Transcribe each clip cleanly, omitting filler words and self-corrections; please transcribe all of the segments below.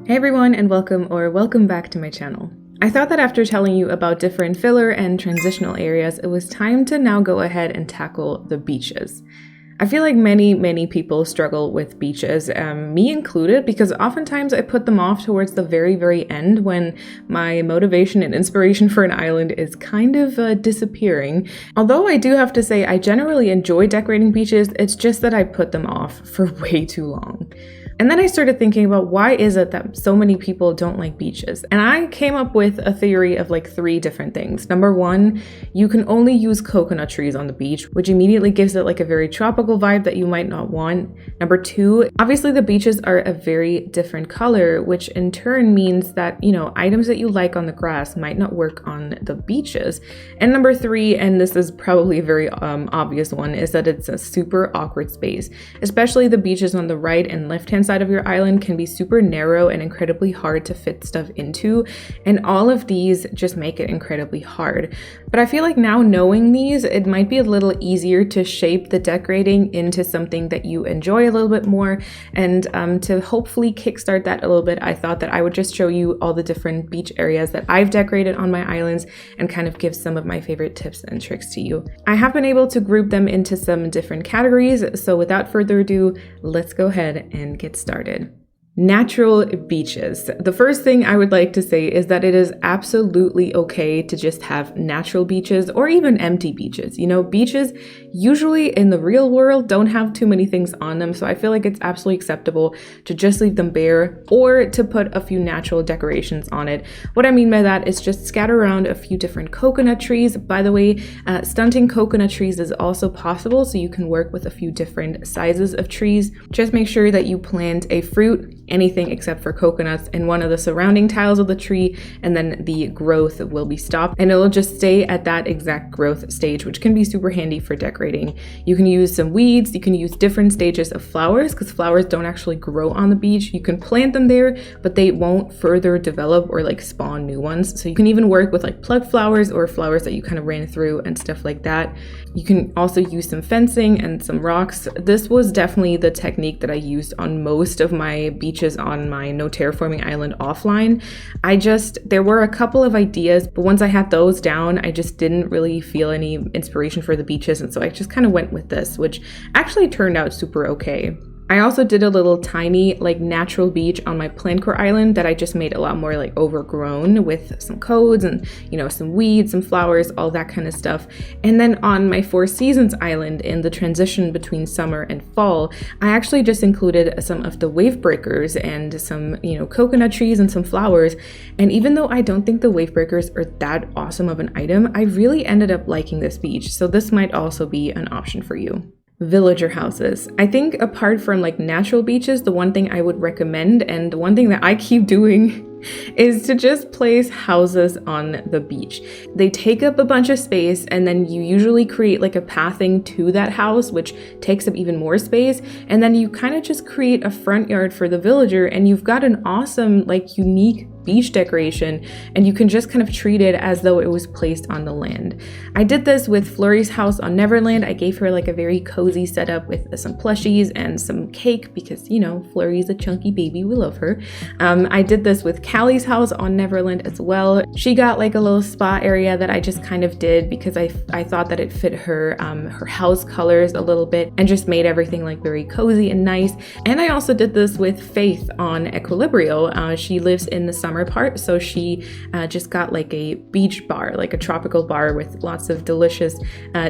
Hey everyone, and welcome back to my channel. I thought that after telling you about different filler and transitional areas, it was time to now go ahead and tackle the beaches. I feel like many people struggle with beaches, me included, because oftentimes I put them off towards the very end when my motivation and inspiration for an island is kind of disappearing. Although I do have to say I generally enjoy decorating beaches, it's just that I put them off for way too long. And then I started thinking about why is it that so many people don't like beaches? And I came up with a theory of like 3 different things. Number 1, you can only use coconut trees on the beach, which immediately gives it like a very tropical vibe that you might not want. Number 2, obviously the beaches are a very different color, which in turn means that, items that you like on the grass might not work on the beaches. And number 3, and this is probably a very obvious one, is that it's a super awkward space. Especially the beaches on the right and left-hand side of your island can be super narrow and incredibly hard to fit stuff into, and all of these just make it incredibly hard. But I feel like now knowing these, it might be a little easier to shape the decorating into something that you enjoy a little bit more, and to hopefully kickstart that a little bit, I thought that I would just show you all the different beach areas that I've decorated on my islands and kind of give some of my favorite tips and tricks to you. I have been able to group them into some different categories, so without further ado, let's go ahead and get started. Natural beaches. The first thing I would like to say is that it is absolutely okay to just have natural beaches or even empty beaches. Beaches usually in the real world don't have too many things on them, so I feel like it's absolutely acceptable to just leave them bare or to put a few natural decorations on it. What I mean by that is just scatter around a few different coconut trees. By the way, stunting coconut trees is also possible, so you can work with a few different sizes of trees. Just make sure that you plant a fruit, anything except for coconuts, in one of the surrounding tiles of the tree, and then the growth will be stopped and it'll just stay at that exact growth stage, which can be super handy for decorating. You can use some weeds, you can use different stages of flowers, because flowers don't actually grow on the beach. You can plant them there, but they won't further develop or like spawn new ones. So you can even work with like plug flowers or flowers that you kind of ran through and stuff like that. You can also use some fencing and some rocks. This was definitely the technique that I used on most of my beaches on my no terraforming island offline. There were a couple of ideas, but once I had those down, I just didn't really feel any inspiration for the beaches, and so I just kind of went with this, which actually turned out super okay. I also did a little tiny natural beach on my Plancore island that I just made a lot more overgrown with some codes and some weeds, some flowers, all that kind of stuff. And then on my Four Seasons island, in the transition between summer and fall, I actually just included some of the wave breakers and some coconut trees and some flowers. And even though I don't think the wave breakers are that awesome of an item, I really ended up liking this beach, so this might also be an option for you. Villager houses. I think apart from natural beaches, the one thing I would recommend, and the one thing that I keep doing, is to just place houses on the beach. They take up a bunch of space, and then you usually create a pathing to that house, which takes up even more space, and then you kind of just create a front yard for the villager, and you've got an awesome unique beach decoration, and you can just kind of treat it as though it was placed on the land. I did this with Flurry's house on Neverland. I gave her a very cozy setup with some plushies and some cake because Flurry's a chunky baby, we love her. I did this with Callie's house on Neverland as well. She got a little spa area that I just kind of did because I thought that it fit her house colors a little bit and just made everything very cozy and nice. And I also did this with Faith on Equilibrio. She lives in the summer part, so she just got a beach bar, a tropical bar with lots of delicious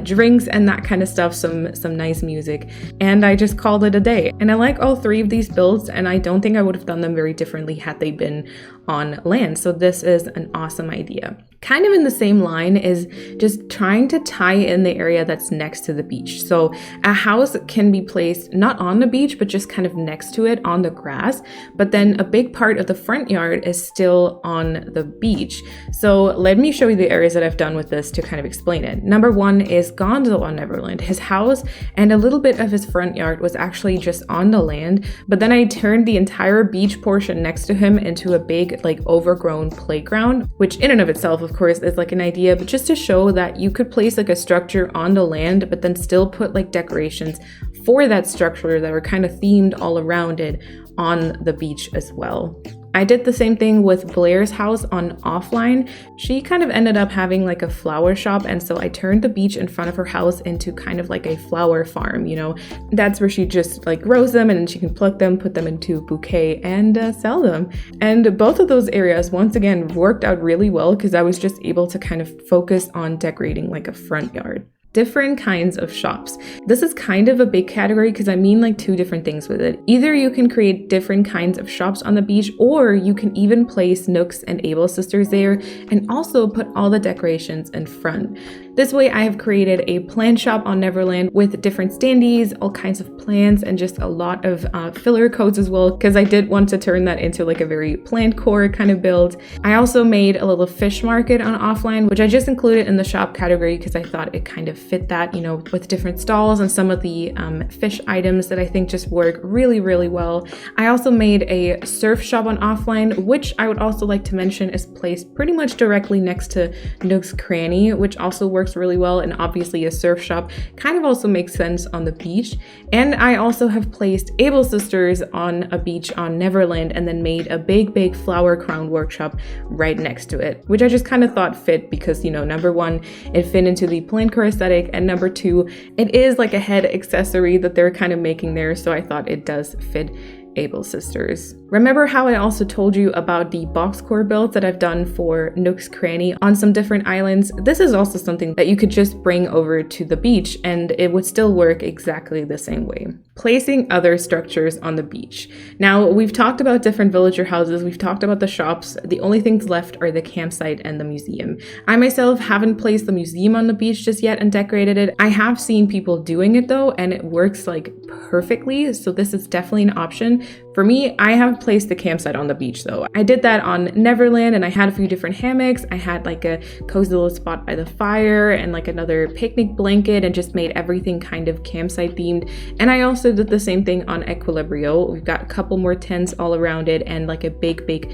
drinks and that kind of stuff, some nice music, and I just called it a day. And I like all 3 of these builds, and I don't think I would have done them very differently had they been on land, so this is an awesome idea. Kind of in the same line is just trying to tie in the area that's next to the beach. So a house can be placed not on the beach, but just kind of next to it on the grass. But then a big part of the front yard is still on the beach. So let me show you the areas that I've done with this to kind of explain it. Number 1 is Gonzo on Neverland. His house and a little bit of his front yard was actually just on the land, but then I turned the entire beach portion next to him into a big overgrown playground, which in and of itself, of course, is an idea, but just to show that you could place a structure on the land, but then still put decorations for that structure that were kind of themed all around it on the beach as well. I did the same thing with Blair's house on Offline. She kind of ended up having like a flower shop, and so I turned the beach in front of her house into kind of like a flower farm, you know. That's where she just like grows them and then she can pluck them, put them into a bouquet and sell them. And both of those areas once again worked out really well because I was just able to kind of focus on decorating like a front yard. Different kinds of shops. This is kind of a big category because I mean like two different things with it. Either you can create different kinds of shops on the beach, or you can even place nooks and able sisters there and also put all the decorations in front. This way I have created a plant shop on Neverland with different standees, all kinds of plants, and just a lot of filler coats as well, because I did want to turn that into like a very plant core kind of build. I also made a little fish market on Offline, which I just included in the shop category because I thought it kind of fit that, you know, with different stalls and some of the fish items that I think just work really, really well. I also made a surf shop on Offline, which I would also like to mention is placed pretty much directly next to Nook's Cranny, which also works really well. And obviously a surf shop kind of also makes sense on the beach. And I also have placed Able Sisters on a beach on Neverland and then made a big flower crown workshop right next to it, which I just kind of thought fit because, you know, number one, it fit into the plant core aesthetic, and number two, it is like a head accessory that they're kind of making there, so I thought it does fit Able Sisters. Remember how I also told you about the box core builds that I've done for Nook's Cranny on some different islands? This is also something that you could just bring over to the beach and it would still work exactly the same way. Placing other structures on the beach. Now, we've talked about different villager houses, we've talked about the shops. The only things left are the campsite and the museum. I myself haven't placed the museum on the beach just yet and decorated it. I have seen people doing it though, and it works like perfectly, so this is definitely an option. For me, I have placed the campsite on the beach though. I did that on Neverland and I had a few different hammocks. I had like a cozy little spot by the fire and like another picnic blanket and just made everything kind of campsite themed. And I also did the same thing on Equilibrio. We've got a couple more tents all around it and like a big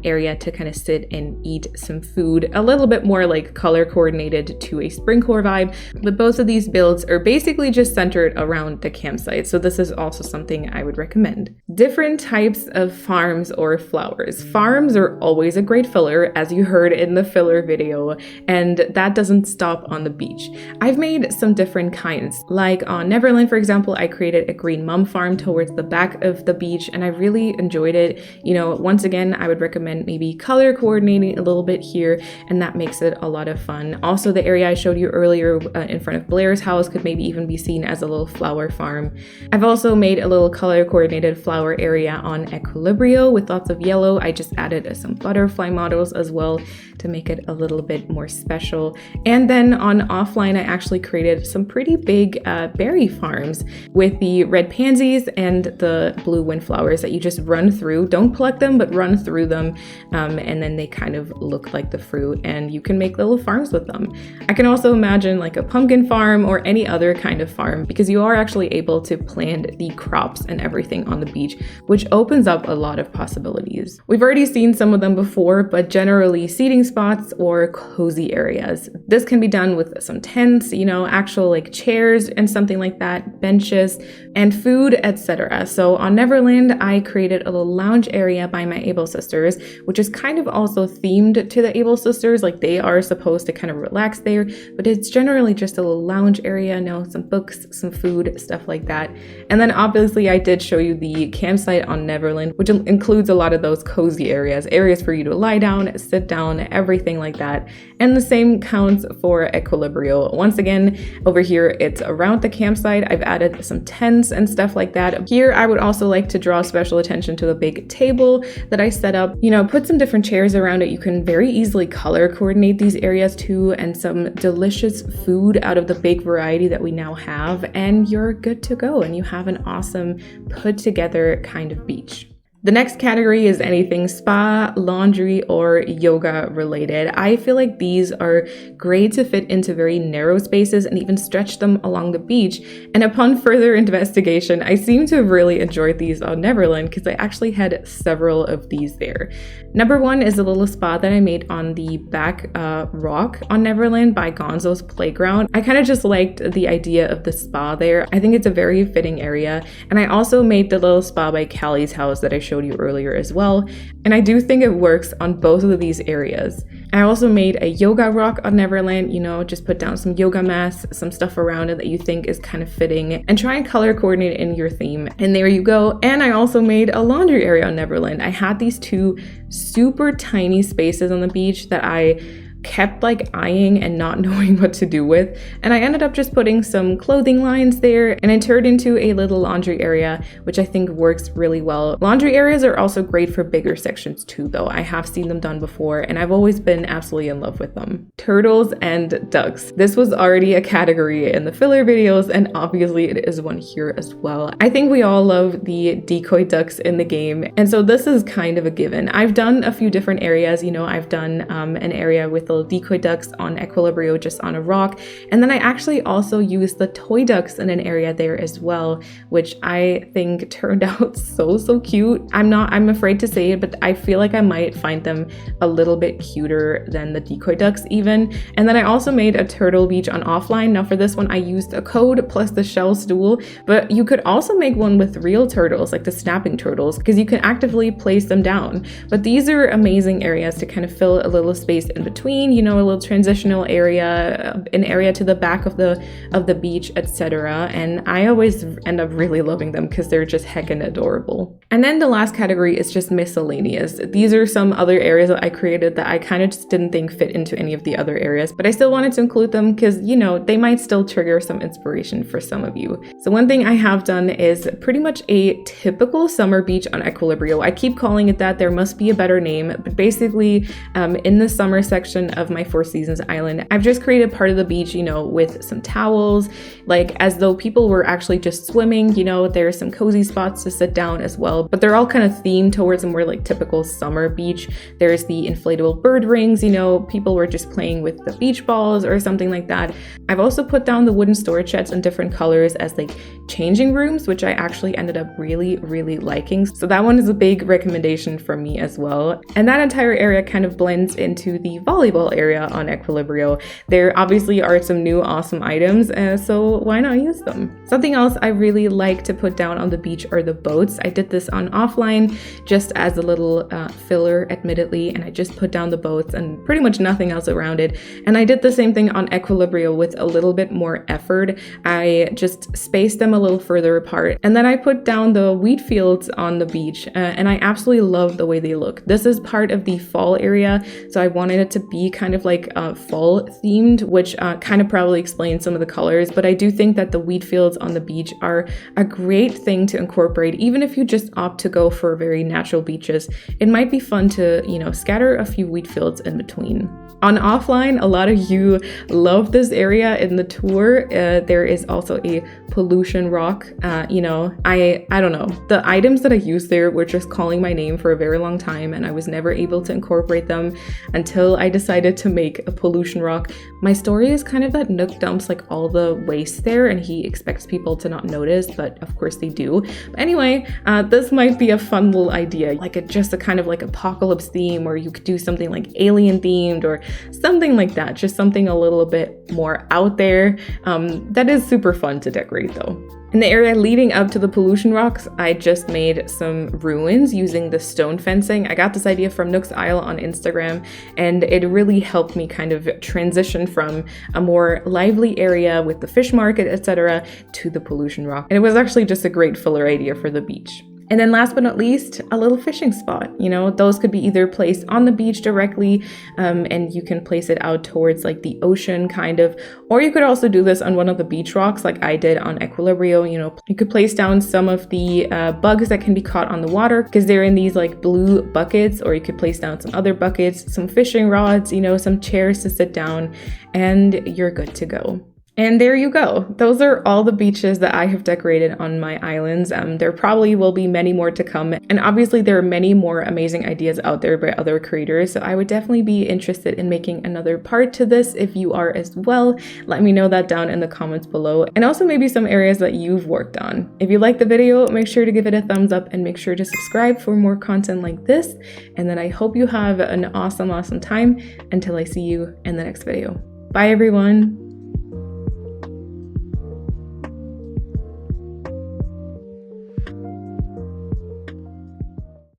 area to kind of sit and eat some food. A little bit more like color coordinated to a spring core vibe. But both of these builds are basically just centered around the campsite. So this is also something I would recommend. Different types of farms or flowers. Farms are always a great filler, as you heard in the filler video, and that doesn't stop on the beach. I've made some different kinds. Like on Neverland, for example, I created a green mum farm towards the back of the beach, and I really enjoyed it. You know, once again, I would recommend maybe color coordinating a little bit here, and that makes it a lot of fun. Also, the area I showed you earlier in front of Blair's house could maybe even be seen as a little flower farm. I've also made a little color coordinated flower area on Equilibrio with lots of yellow. I just added some butterfly models as well to make it a little bit more special. And then on Offline, I actually created some pretty big berry farms with the red pansies and the blue windflowers that you just run through. Don't pluck them, but run through them. And then they kind of look like the fruit and you can make little farms with them. I can also imagine like a pumpkin farm or any other kind of farm because you are actually able to plant the crops and everything on the beach, which opens up a lot of possibilities. We've already seen some of them before, but generally seating spots or cozy areas. This can be done with some tents, you know, actual like chairs and something like that, benches, and food, etc. So on Neverland, I created a little lounge area by my Able Sisters, which is kind of also themed to the Able Sisters, like they are supposed to kind of relax there, but it's generally just a little lounge area, you know, some books, some food, stuff like that. And then obviously I did show you the campsite on Neverland, which includes a lot of those cozy areas for you to lie down, sit down, everything like that. And the same counts for Equilibrio. Once again, over here, it's around the campsite. I've added some tents and stuff like that. Here, I would also like to draw special attention to the big table that I set up. You know, put some different chairs around it. You can very easily color coordinate these areas too, and some delicious food out of the big variety that we now have, and you're good to go, and you have an awesome put together kind of beach. The next category is anything spa, laundry, or yoga related. I feel like these are great to fit into very narrow spaces and even stretch them along the beach. And upon further investigation, I seem to have really enjoyed these on Neverland because I actually had several of these there. Number one is a little spa that I made on the back rock on Neverland by Gonzo's Playground. I kind of just liked the idea of the spa there. I think it's a very fitting area. And I also made the little spa by Callie's house that I showed showed you earlier as well. And I do think it works on both of these areas. I also made a yoga rock on Neverland, you know, just put down some yoga mats, some stuff around it that you think is kind of fitting, and try and color coordinate in your theme. And there you go. And I also made a laundry area on Neverland. I had these two super tiny spaces on the beach that I kept like eyeing and not knowing what to do with, and I ended up just putting some clothing lines there, and it turned into a little laundry area, which I think works really well. Laundry areas are also great for bigger sections too, though. I have seen them done before and I've always been absolutely in love with them. Turtles and ducks. This was already a category in the filler videos, and obviously it is one here as well. I think we all love the decoy ducks in the game, and so this is kind of a given. I've done a few different areas, you know, I've done an area with little decoy ducks on Equilibrio just on a rock, and then I actually also used the toy ducks in an area there as well, which I think turned out so cute. I'm afraid to say it, but I feel like I might find them a little bit cuter than the decoy ducks even. And then I also made a turtle beach on offline. Now for this one I used a code plus the shell stool, but you could also make one with real turtles, like the snapping turtles, because you can actively place them down. But these are amazing areas to kind of fill a little space in between, you know, a little transitional area, an area to the back of the beach, etc. And I always end up really loving them because they're just heckin' adorable. And then the last category is just miscellaneous. These are some other areas that I created that I kind of just didn't think fit into any of the other areas, but I still wanted to include them because, you know, they might still trigger some inspiration for some of you. So one thing I have done is pretty much a typical summer beach on Equilibrio. I keep calling it that, there must be a better name, but basically in the summer section of my Four Seasons island, I've just created part of the beach, you know, with some towels, like as though people were actually just swimming. You know, there's some cozy spots to sit down as well, but they're all kind of themed towards a more like typical summer beach. There's the inflatable bird rings, you know, people were just playing with the beach balls or something like that. I've also put down the wooden storage sheds in different colors as like changing rooms, which I actually ended up really liking. So that one is a big recommendation from me as well. And that entire area kind of blends into the volleyball area on Equilibrio. There obviously are some new awesome items, so why not use them? Something else I really like to put down on the beach are the boats. I did this on offline just as a little filler, admittedly, and I just put down the boats and pretty much nothing else around it. And I did the same thing on Equilibrio with a little bit more effort. I just spaced them a little further apart, and then I put down the wheat fields on the beach, and I absolutely love the way they look. This is part of the fall area, so I wanted it to be kind of like fall themed, which kind of probably explains some of the colors, but I do think that the wheat fields on the beach are a great thing to incorporate. Even if you just opt to go for very natural beaches, it might be fun to, you know, scatter a few wheat fields in between. On offline, a lot of you love this area in the tour. There is also a pollution rock. You know, I don't know. The items that I used there were just calling my name for a very long time, and I was never able to incorporate them until I decided to make a pollution rock. My story is kind of that Nook dumps like all the waste there, and he expects people to not notice, but of course they do. But anyway, this might be a fun little idea, like just a kind of like apocalypse theme, or you could do something like alien themed or something like that, just something a little bit more out there. That is super fun to decorate though. In the area leading up to the pollution rocks, I just made some ruins using the stone fencing. I got this idea from Nook's Isle on Instagram, and it really helped me kind of transition from a more lively area with the fish market, etc., to the pollution rock. And it was actually just a great filler idea for the beach. And then last but not least, a little fishing spot. You know, those could be either placed on the beach directly, and you can place it out towards like the ocean kind of, or you could also do this on one of the beach rocks like I did on Equilibrio. You know, you could place down some of the bugs that can be caught on the water because they're in these like blue buckets, or you could place down some other buckets, some fishing rods, you know, some chairs to sit down, and you're good to go. And there you go. Those are all the beaches that I have decorated on my islands. There probably will be many more to come. And obviously there are many more amazing ideas out there by other creators. So I would definitely be interested in making another part to this if you are as well. Let me know that down in the comments below. And also maybe some areas that you've worked on. If you liked the video, make sure to give it a thumbs up and make sure to subscribe for more content like this. And then I hope you have an awesome time until I see you in the next video. Bye everyone.